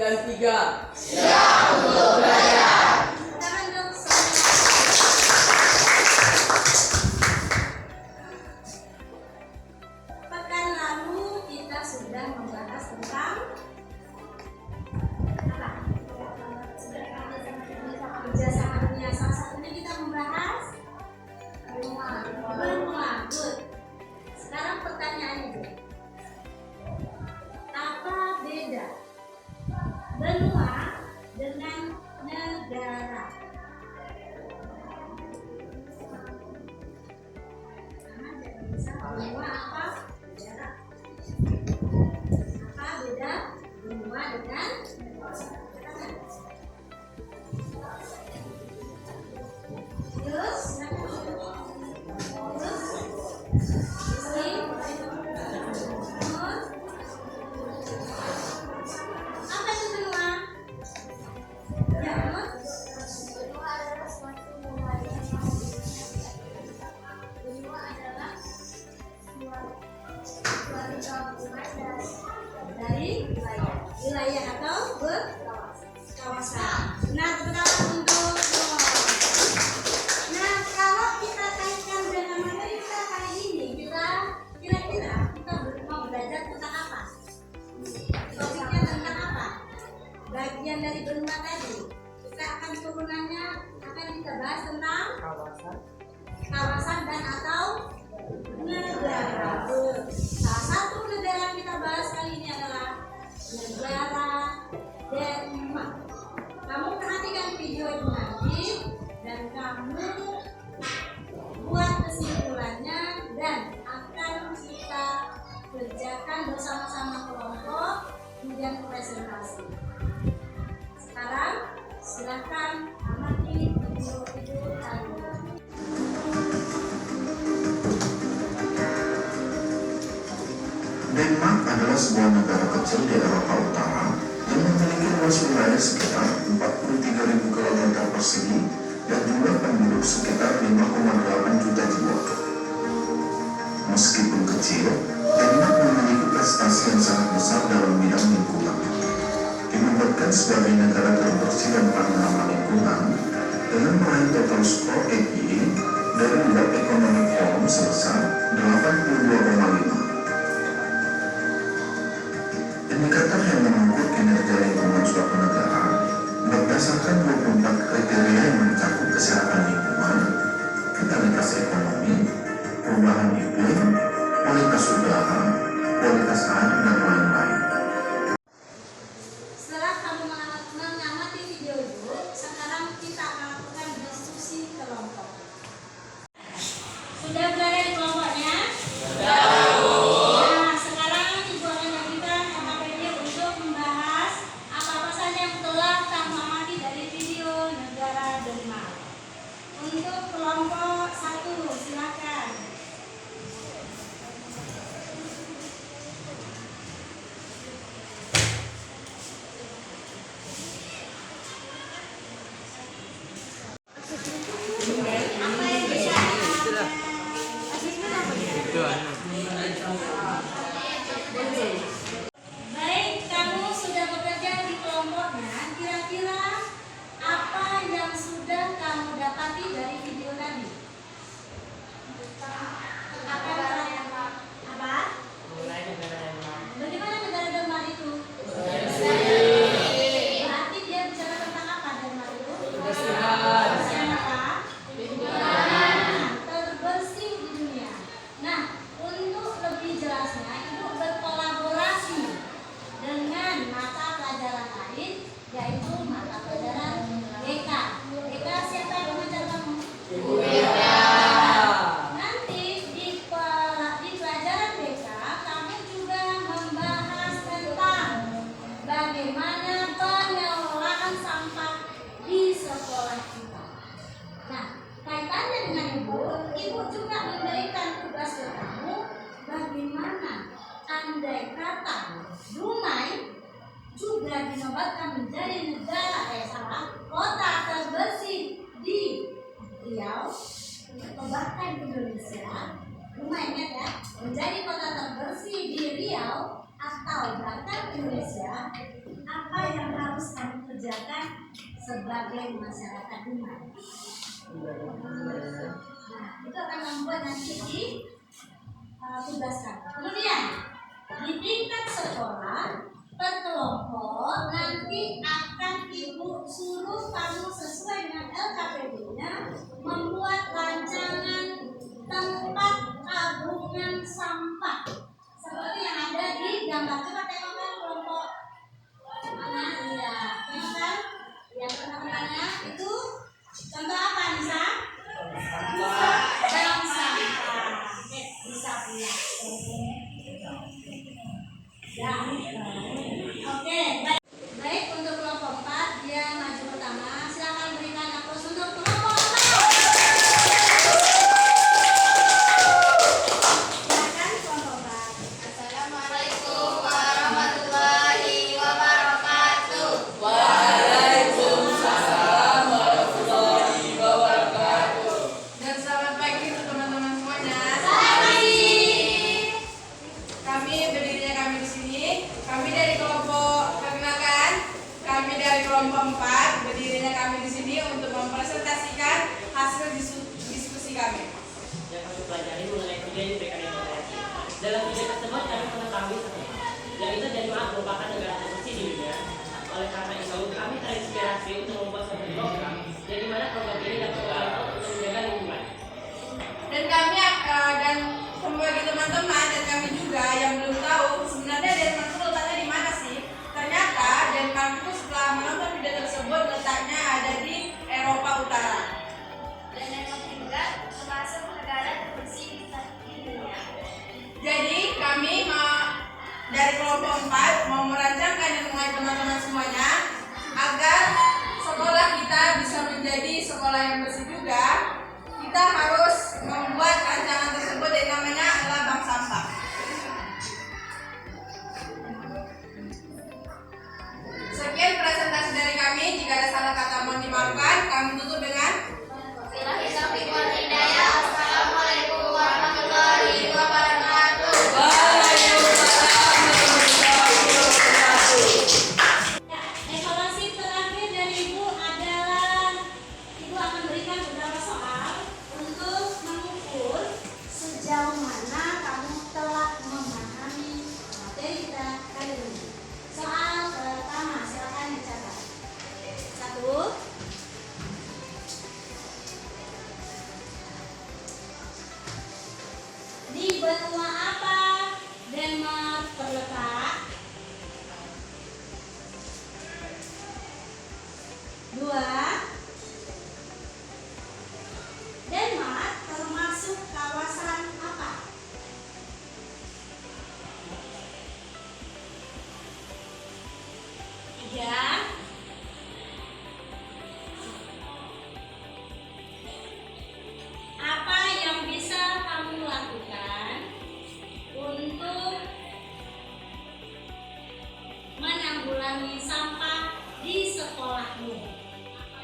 93. Siap untuk belajar. Pekan lalu kita sudah membahas tentang apa? Kerjasama dunia. Salah satunya kita membahas benua. Good. Sekarang pertanyaannya, apa beda benua dengan negara? Benua apa? Negara. Apa beda benua dengan negara? Terus, apa itu benua? Ya, benua adalah suatu dari wilayah atau berkawasan. Nah, untuk kalau kita kaitkan dengan materi kita kali ini, kira-kira kita mau belajar tentang apa? Topiknya tentang apa? Bagian dari benua tadi. Kita akan turunannya akan kita bahas tentang kawasan dan atau negara. Salah satu negara yang kita bahas kali ini adalah negara Denmark. Kamu perhatikan video itu nanti dan kamu buat kesimpulannya dan akan kita kerjakan bersama-sama kelompok kemudian presentasi. Sekarang silakan amati video itu kali ini. Denmark adalah sebuah negara kecil di Eropa Utara yang memiliki luas wilayah sekitar 43.000 km persegi dan jumlah penduduk sekitar 5,8 juta jiwa. Meskipun kecil, Denmark memiliki prestasi yang sangat besar dalam bidang lingkungan. Dinobatkan sebagai negara terbersih dan paling ramah lingkungan dengan meraih total skor EPA dari World Economic Forum sebesar 82,5. Indikator yang mengukur kinerja lingkungan suatu negara berdasarkan 24 kriteria yang mencakup kesehatan lingkungan, vitalitas ekonomi, perubahan iklim, kualitas udara, kualitas air, dan lain-lain. Setelah kamu mengamati video itu, sekarang kita akan lakukan diskusi kelompok. Sudah berada di kelompoknya? Nah, sekarang Ibu akan memberikan KKPD untuk membahas apa-apa saja yang telah kamu amati dari video negara Denmark. Untuk kelompok 1, silakan. Apa yang bisa baik, kamu sudah bekerja di kelompoknya. Kira-kira apa yang sudah kamu dapati dari video tadi? Apa? Bagaimana negara Denmark itu? Berarti dia bicara tentang apa Denmark itu? Kebersihan apa? Terbersih di dunia. Nah, untuk lebih jelasnya, Ibu berkolaborasi dengan mata pelajaran lain, yaitu mata pelajaran BK. BK siapa yang mengajar kamu? Ibu Beda. Nanti di pelajaran BK, kamu juga membahas tentang bagaimana pengelolaan sampah di sekolah kita. Nah, kaitannya dengan Ibu juga memberikan tugas ke kamu bagaimana andai kata Brunei juga dinobatkan menjadi kota terbersih di Riau, atau bahkan Indonesia. Brunei ya, menjadi kota terbersih di Riau, atau bahkan Indonesia, apa yang harus kami kerjakan sebagai masyarakat umat. Nah, itu akan membuat nanti di tugaskan. Kemudian di tingkat sekolah per kelompok nanti akan ibu suruh kamu sesuai dengan LKPD-nya membuat rancangan tempat tabungan sampah seperti yang ada di gambar. Coba tengokkan kelompok mana? Iya, tengokkan yang teman-temannya itu contoh apa, Nisa? Bank sampah. Bisa punya. Ya. Oke, baik. Baik, untuk kelompok 4 dia maju pertama. Silakan berikan aplaus untuk kelompok 4. Silakan kelompok 4. Assalamualaikum warahmatullahi wabarakatuh. Waalaikumsalam warahmatullahi wabarakatuh. Dan selamat pagi untuk teman-teman semuanya. Selamat pagi. Kami berdirinya kami di sini. Kami dari kelompok, perkenalkan, kami dari kelompok 4 berdirinya kami di sini untuk mempresentasikan hasil diskusi kami. Yang kami pelajari mengenai kerja di PKN Indonesia. Dalam kerja tersebut kami mengetahui satu hal, yaitu Denmark merupakan negara terkecil di dunia. Oleh karena itu kami terinspirasi untuk membuat suatu program, yang dimana program ini dapat membantu untuk menjaga lingkungan. Dan kami dan bagi teman-teman dan kami juga yang belum tahu sebenarnya Denmark itu letaknya di mana sih? Ternyata Denmark itu setelah menonton video tersebut letaknya ada di Eropa Utara. Dan Denmark juga termasuk negara terbersih di dunia. Jadi kami dari kelompok 4 mau merancangkan dan mengajak teman-teman semuanya agar sekolah kita bisa menjadi sekolah yang bersih juga. Kita harus membuat rancangan tersebut yang namanya adalah bank sampah. Sekian presentasi dari kami. Jika ada salah kata mohon dimaafkan. Kami tutup dengan Billahi taufiq wal hidayah. Assalamualaikum warahmatullahi wabarakatuh. Waalaikumsalam warahmatullahi wabarakatuh. Ya, evaluasi terakhir dari Ibu adalah Ibu akan berikan beberapa soal untuk mengukur sejauh mana kamu telah memahami materi kita kali ini. Soal pertama, silakan dicatat. 1. Di benua apa Denmark terletak? 2. Denmark termasuk kawasan apa? 3. Apa yang bisa kamu lakukan untuk menanggulangi sampah di sekolahmu?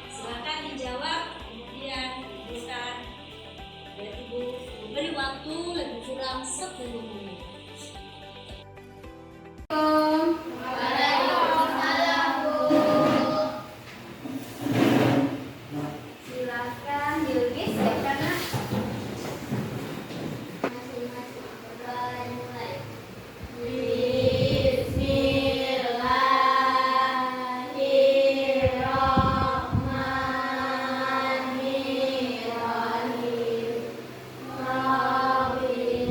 Silakan dijawab, kemudian bukan Ibu beri waktu lebih kurang 10 menit. Silakan dilukis ya karena masing-masing mulai. Bismillahirrahmanirrahim. Rabbil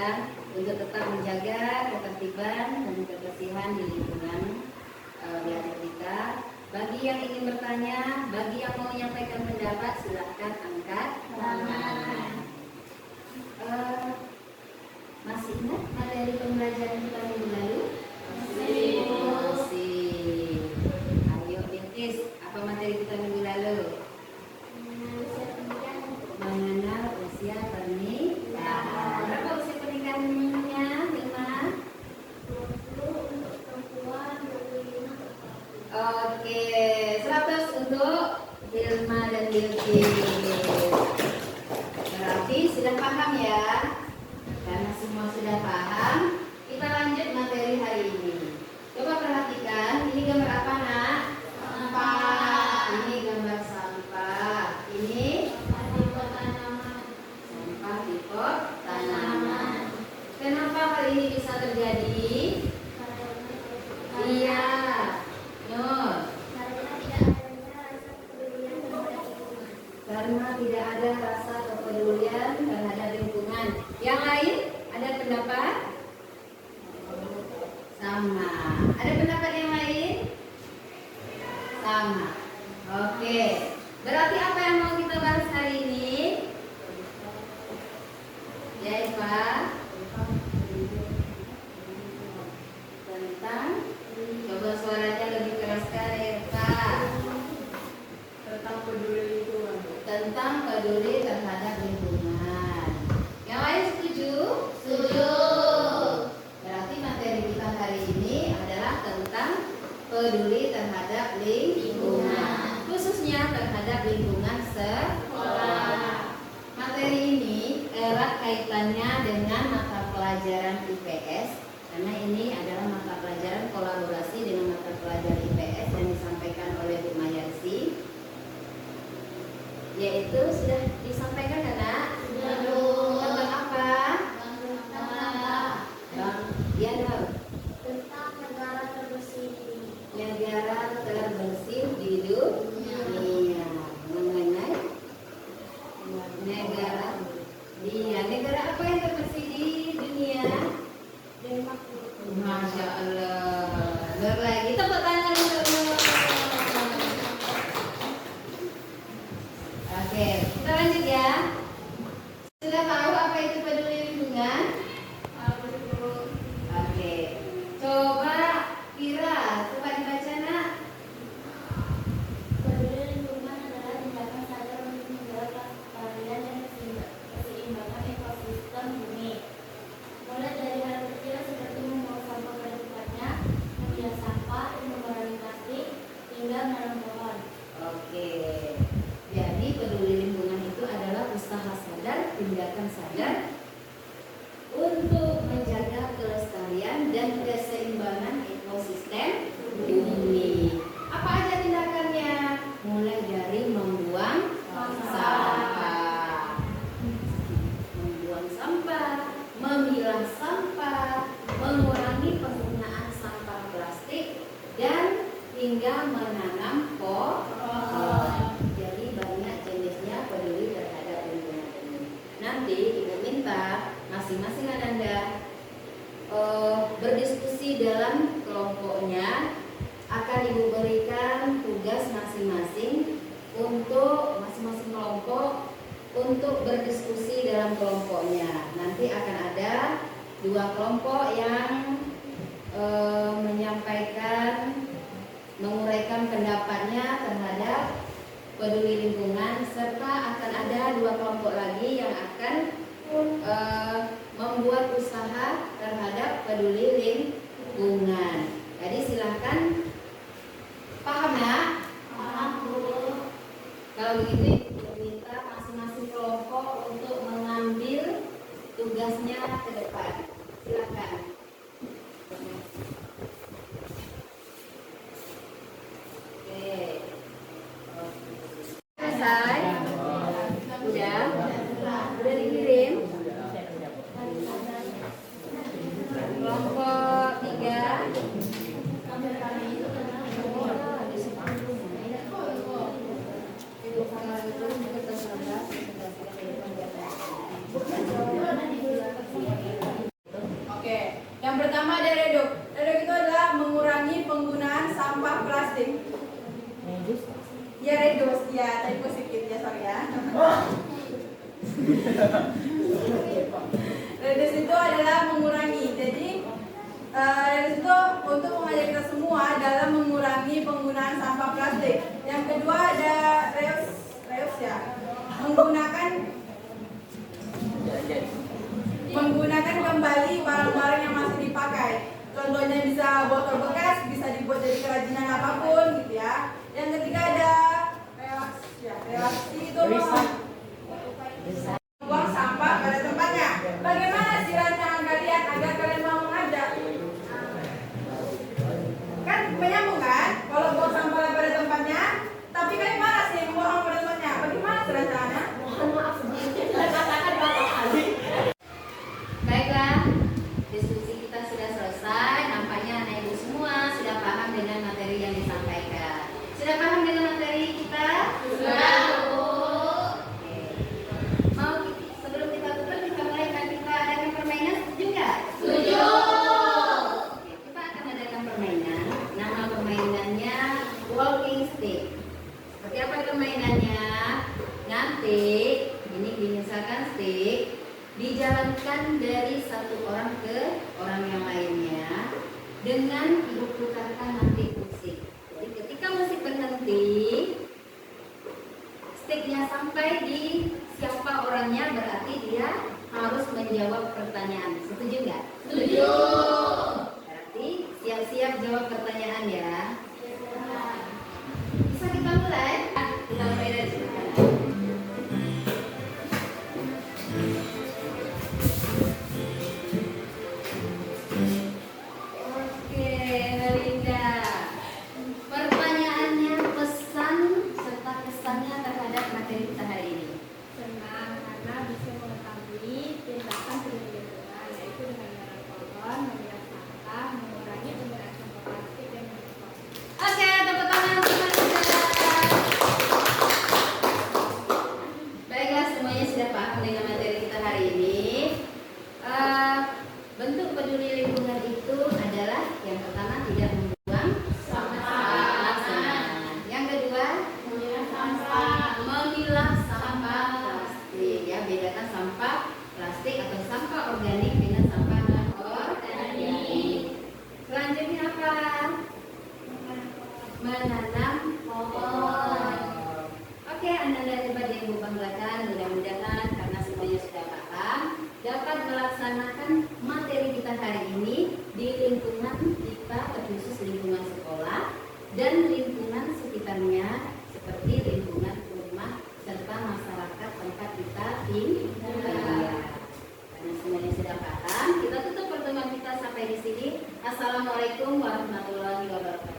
ya, untuk tetap menjaga ketertiban dan kebersihan di lingkungan wilayah kita. Bagi yang ingin bertanya, bagi yang mau menyampaikan pendapat, silahkan angkat tangan. Masih ingat materi pembelajaran kita minggu lalu? Masih. Ayo Bintis, apa materi kita minggu lalu? Mengenal usia pernikahan. Berapa usia pernikahannya? 5? Oke, 100 untuk Hilma dan Bilqis. Berarti sudah paham ya? Karena semua sudah paham, kita lanjut materi hari ini. Coba perhatikan, ini gambar apa nak? Sampah. Ini gambar sampah. Ini sampah di pot tanaman. Kenapa hal ini bisa terjadi? Iya, Nur. Karena tidak ada rasa kepedulian terhadap lingkungan. Yang lain ada pendapat? Sama. Ada pendapat yang lain? Sama. Oke. Berarti apa yang mau kita bahas hari ini? Ya, Eva. Tentang, coba suaranya lebih keraskan, Eva. Tentang peduli lingkungan. Tentang peduli terhadap lingkungan. Yang lain setuju? Setuju. Berarti materi kita hari ini adalah tentang peduli terhadap lingkungan, khususnya terhadap lingkungan sekolah. Materi ini erat kaitannya dengan mata pelajaran IPS, karena ini adalah mata pelajaran kolaborasi dengan mata pelajaran IPS yang disampaikan oleh Bu Mayarsi. Yaitu sudah disampaikan kan nak? Tentang apa? Ya, Nur. Tentang negara terbersih. Negara terbersih di dunia. Mengenai negara. Iya, negara apa yang terbersih di dunia? Masya Allah. Nur lagi. Tepuk tangan untuk Nur. Oke, kita lanjut ya. Sudah tahu apa itu peduli lingkungan? Oke, coba Kira, coba dibaca nak. Peduli lingkungan adalah tindakan sadar untuk menjaga kelestarian dan keseimbangan ekosistem bumi. Mulai dari hal kecil seperti membuang sampah pada tempatnya, memilah sampah, mengurangi plastik, hingga menanam pohon. Oke, jadi peduli lingkungan itu adalah usaha sadar, tindakan sadar untuk menjaga kelestarian dan keseimbangan ekosistem bumi. Apa aja tindakannya? Mulai dari membuang sampah, memilah sampah, mengurangi penggunaan sampah plastik, dan hingga menanam pohon. Jadi banyak jenisnya peduli terhadap lingkungan ini. Nanti Ibu minta masing-masing Anda berdiskusi dalam kelompoknya. Akan Ibu berikan tugas masing-masing untuk masing-masing kelompok untuk berdiskusi dalam kelompoknya. Nanti akan ada 2 kelompok yang menguraikan pendapatnya terhadap peduli lingkungan, serta akan ada 2 kelompok lagi yang akan membuat usaha terhadap peduli lingkungan. Jadi silahkan, paham ya? Paham, Bu. Kalau begitu Ibu minta masing-masing kelompok untuk mengambil tugasnya ke depan. Silakan. Oke. Selesai? Udah? Udah dikirim? Kelompok 3. Bukan, Pertama ada redup. Redup itu adalah mengurangi penggunaan sampah plastik. Ya reduce, ya tadi sedikit ya, sorry ya. Reduce itu adalah mengurangi. Jadi reduce itu untuk mengajak kita semua dalam mengurangi penggunaan sampah plastik. Yang kedua ada reuse ya. Menggunakan kembali barang-barang yang masih dipakai. Contohnya bisa botol bekas, bisa dibuat dari kerajinan apapun gitu ya. Yang ketiga ada relasi itu buang sampah pada tempatnya. Bagaimana sih rancangan kalian agar kalian mau mengajak? Kan menyambung kan? Kalau buang sampah pada tempatnya, tapi kalian malas nih membuang pada tempatnya. Bagaimana sih rancangannya? Mohon maaf sebelumnya kita katakan berapa kali. Baiklah, diskusi kita sudah selesai. Nampaknya anak ibu semua sudah paham dengan materi yang disampaikan. Sudah paham dengan materi kita? Sudah, Bu. Oke. Mau sebelum kita tutup kita mulai, kita adakan permainan, setuju nggak? Setuju. Oke, kita akan adakan permainan. Nama permainannya walking stick. Seperti apa permainannya? Nanti ini misalkan stick dijalankan dari satu orang ke orang yang lainnya dengan ibu putarkan nanti musik. Jadi ketika musik berhenti, sticknya sampai di siapa orangnya, berarti dia harus menjawab pertanyaan. Setuju nggak? Setuju. Berarti siap-siap jawab pertanyaan ya. Bisa kita mulai? Kita mulai dari sini. Oke, Melinda. Pertanyaannya, pesan serta kesannya terhadap materi kita hari ini. Senang karena bisa mengetahui tindakan peduli lingkungan, yaitu dengan mengurangi memilah sampah, mengurangi penggunaan sampah plastik dan mengurangi. Oke, tepuk tangan untuk Melinda. Baiklah, semuanya sudah paham dengan materi kita hari ini. Bentuk peduli lingkungan itu adalah yang pertama tidak membuang sampah sembarangan. Yang kedua, memilah sampah plastik. Ya, bedakan sampah plastik atau sampah organik dengan sampah non organik. Selanjutnya apa? Menanam pohon. Oke, anak-anak hebat yang ibu banggakan, mudah-mudahan karena semuanya sudah paham dapat melaksanakan materi kita hari ini di lingkungan kita, terkhusus lingkungan sekolah dan lingkungan sekitarnya seperti lingkungan rumah serta masyarakat tempat kita tinggal. Karena semuanya sudah paham, kita tutup pertemuan kita sampai di sini. Assalamualaikum warahmatullahi wabarakatuh.